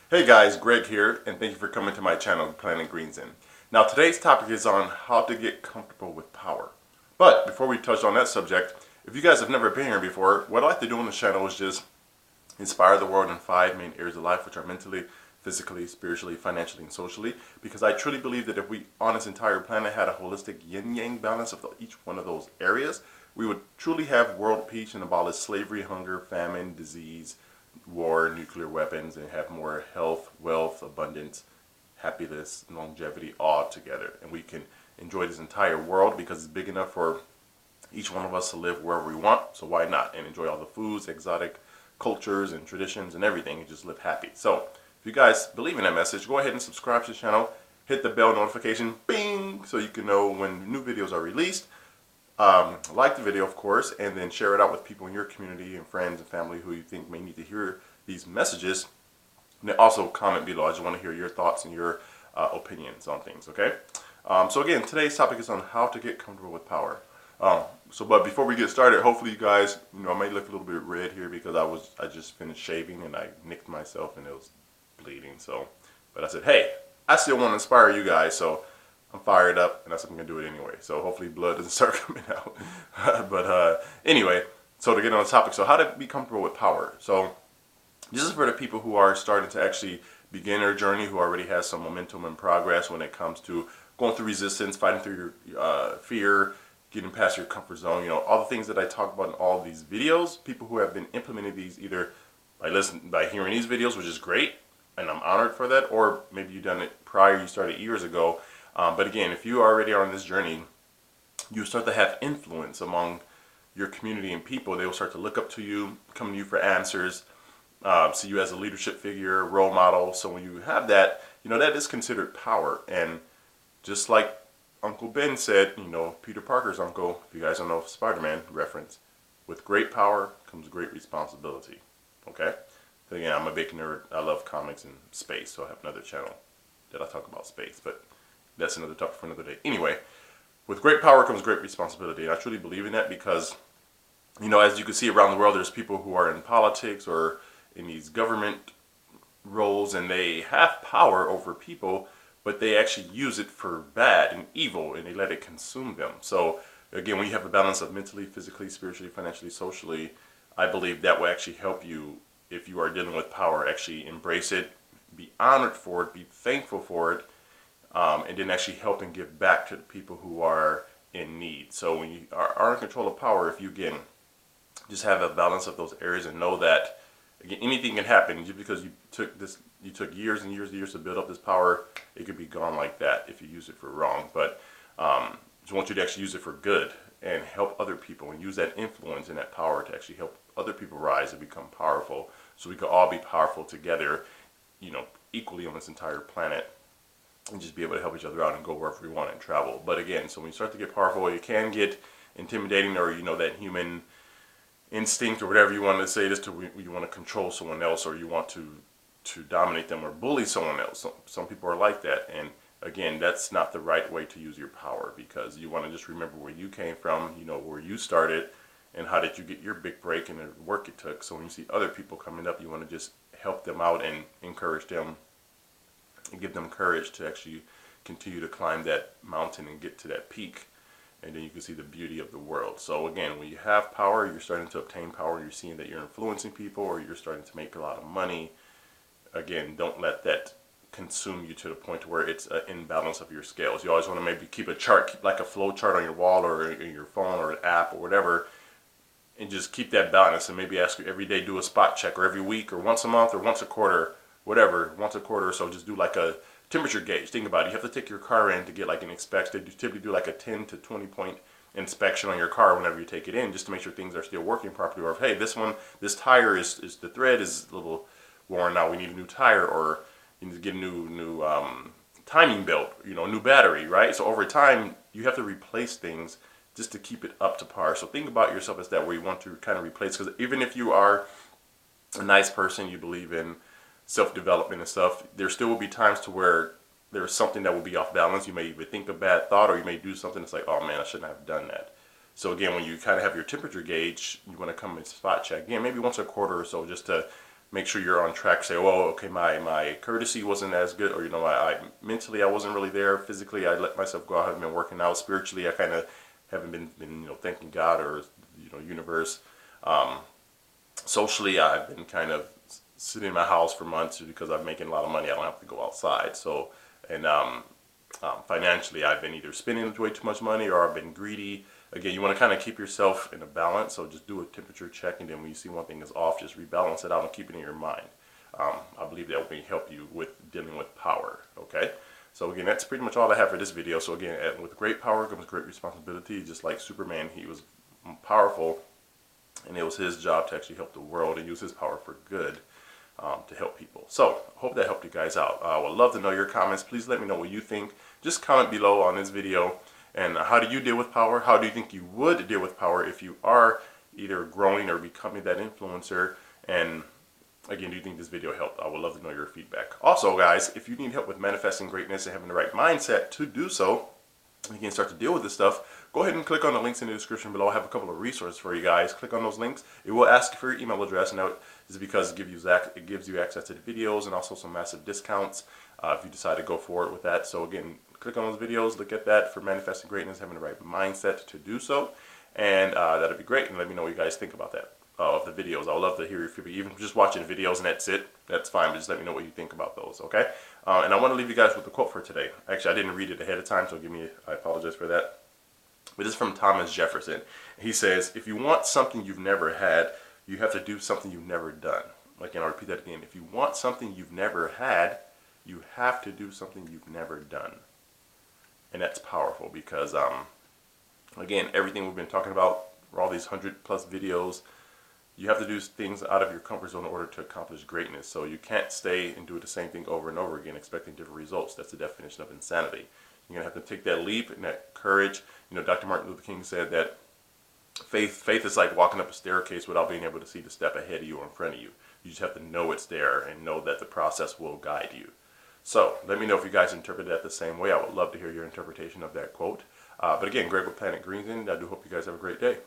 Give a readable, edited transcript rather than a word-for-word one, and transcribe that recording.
Hey guys, Greg here, and thank you for coming to my channel, Planet Green Zen. Now today's topic is on how to get comfortable with power. But before we touch on that subject, if you guys have never been here before, what I like to do on the channel is just inspire the world in 5 main areas of life, which are mentally, physically, spiritually, financially, and socially. Because I truly believe that if we, on this entire planet, had a holistic yin-yang balance of each one of those areas, we would truly have world peace and abolish slavery, hunger, famine, disease, war, nuclear weapons, and have more health, wealth, abundance, happiness, and longevity all together. And we can enjoy this entire world because it's big enough for each one of us to live wherever we want. So why not? And enjoy all the foods, exotic cultures, and traditions, and everything, and just live happy. So if you guys believe in that message, go ahead and subscribe to the channel. Hit the bell notification, bing, so you can know when new videos are released. Like the video, of course, and then share it out with people in your community and friends and family who you think may need to hear these messages. And then also comment below. I just want to hear your thoughts and your opinions on things, okay? So again, today's topic is on how to get comfortable with power. But before we get started, hopefully you guys, I may look a little bit red here because I just finished shaving and I nicked myself and it was bleeding. But I said, hey, I still want to inspire you guys, so I'm fired up, and I'm going to do it anyway. So hopefully blood doesn't start coming out. Anyway, so to get on the topic, so how to be comfortable with power. So this is for the people who are starting to actually begin their journey, who already has some momentum and progress when it comes to going through resistance, fighting through your fear, getting past your comfort zone. All the things that I talk about in all of these videos, people who have been implementing these either by hearing these videos, which is great, and I'm honored for that, or maybe you've done it prior, you started years ago. But again, if you already are on this journey, you start to have influence among your community and people. They will start to look up to you, come to you for answers, see you as a leadership figure, role model. So when you have that, that is considered power. And just like Uncle Ben said, Peter Parker's uncle, if you guys don't know Spider-Man reference, with great power comes great responsibility. Okay? So again, I'm a big nerd. I love comics and space, so I have another channel that I talk about space. But that's another topic for another day. Anyway, with great power comes great responsibility. And I truly believe in that because, as you can see around the world, there's people who are in politics or in these government roles, and they have power over people, but they actually use it for bad and evil, and they let it consume them. So again, when you have a balance of mentally, physically, spiritually, financially, socially, I believe that will actually help you, if you are dealing with power, actually embrace it, be honored for it, be thankful for it, and then actually help and give back to the people who are in need. So when you are in control of power, if you again just have a balance of those areas and know that again anything can happen just because you took years and years and years to build up this power, it could be gone like that if you use it for wrong. But just want you to actually use it for good and help other people and use that influence and that power to actually help other people rise and become powerful, so we can all be powerful together, equally on this entire planet, and just be able to help each other out and go wherever we want and travel. But again, so when you start to get powerful, it can get intimidating, or that human instinct or whatever you want to say, this to you want to control someone else, or you want to dominate them or bully someone else. Some people are like that, and again, that's not the right way to use your power, because you want to just remember where you came from, where you started, and how did you get your big break and the work it took. So when you see other people coming up, you want to just help them out and encourage them and give them courage to actually continue to climb that mountain and get to that peak, and then you can see the beauty of the world. So again, when you have power, you're starting to obtain power, you're seeing that you're influencing people, or you're starting to make a lot of money. Again, don't let that consume you to the point where it's an imbalance of your scales. You always want to maybe keep a chart, keep like a flow chart on your wall or in your phone or an app or whatever, and just keep that balance, and maybe ask you every day, do a spot check, or every week, or once a month, or once a quarter, whatever, once a quarter or so, just do like a temperature gauge. Think about it. You have to take your car in to get like an inspection. You typically do like a 10 to 20 point inspection on your car whenever you take it in, just to make sure things are still working properly. Or if, hey, this tire is the thread is a little worn out, we need a new tire, or you need to get a new timing belt, new battery, right? So over time, you have to replace things just to keep it up to par. So think about yourself as that, where you want to kind of replace, because even if you are a nice person, you believe in self-development and stuff, there still will be times to where there's something that will be off balance. You may even think a bad thought, or you may do something that's like, oh man, I shouldn't have done that. So again, when you kind of have your temperature gauge, you want to come and spot check again, maybe once a quarter or so, just to make sure you're on track. Say, well, okay, my courtesy wasn't as good, or I mentally I wasn't really there. Physically, I let myself go. I haven't been working out. Spiritually, I kind of haven't been thanking God or universe. Socially, I've been kind of sitting in my house for months because I'm making a lot of money. I don't have to go outside. So, and financially, I've been either spending way too much money or I've been greedy. Again, you want to kind of keep yourself in a balance. So just do a temperature check, and then when you see one thing is off, just rebalance it out and keep it in your mind. I believe that will help you with dealing with power. Okay. So again, that's pretty much all I have for this video. So again, with great power comes great responsibility. Just like Superman, he was powerful, and it was his job to actually help the world and use his power for good, to help people. So I hope that helped you guys out. I would love to know your comments. Please let me know what you think. Just comment below on this video. And how do you deal with power? How do you think you would deal with power if you are either growing or becoming that influencer? And again, do you think this video helped? I would love to know your feedback. Also, guys, if you need help with manifesting greatness and having the right mindset to do so, you can start to deal with this stuff, go ahead and click on the links in the description below. I have a couple of resources for you guys. Click on those links. It will ask you for your email address. Now, this is because it gives you access to the videos and also some massive discounts if you decide to go forward with that. So again, click on those videos, look at that for manifesting greatness, having the right mindset to do so, and that'd be great. And let me know what you guys think about that, of the videos. I would love to hear your feedback. Even just watching videos and that's it, that's fine, but just let me know what you think about those, okay? And I want to leave you guys with a quote for today. Actually, I didn't read it ahead of time, so I apologize for that. But this is from Thomas Jefferson. He says, if you want something you've never had, you have to do something you've never done. Again, I'll repeat that again. If you want something you've never had, you have to do something you've never done. And that's powerful because, again, everything we've been talking about, all these 100+ videos, you have to do things out of your comfort zone in order to accomplish greatness. So you can't stay and do the same thing over and over again expecting different results. That's the definition of insanity. You're going to have to take that leap and that courage. Dr. Martin Luther King said that faith is like walking up a staircase without being able to see the step ahead of you or in front of you. You just have to know it's there and know that the process will guide you. So let me know if you guys interpret that the same way. I would love to hear your interpretation of that quote. But again, Greg with Planet Green Zen. I do hope you guys have a great day.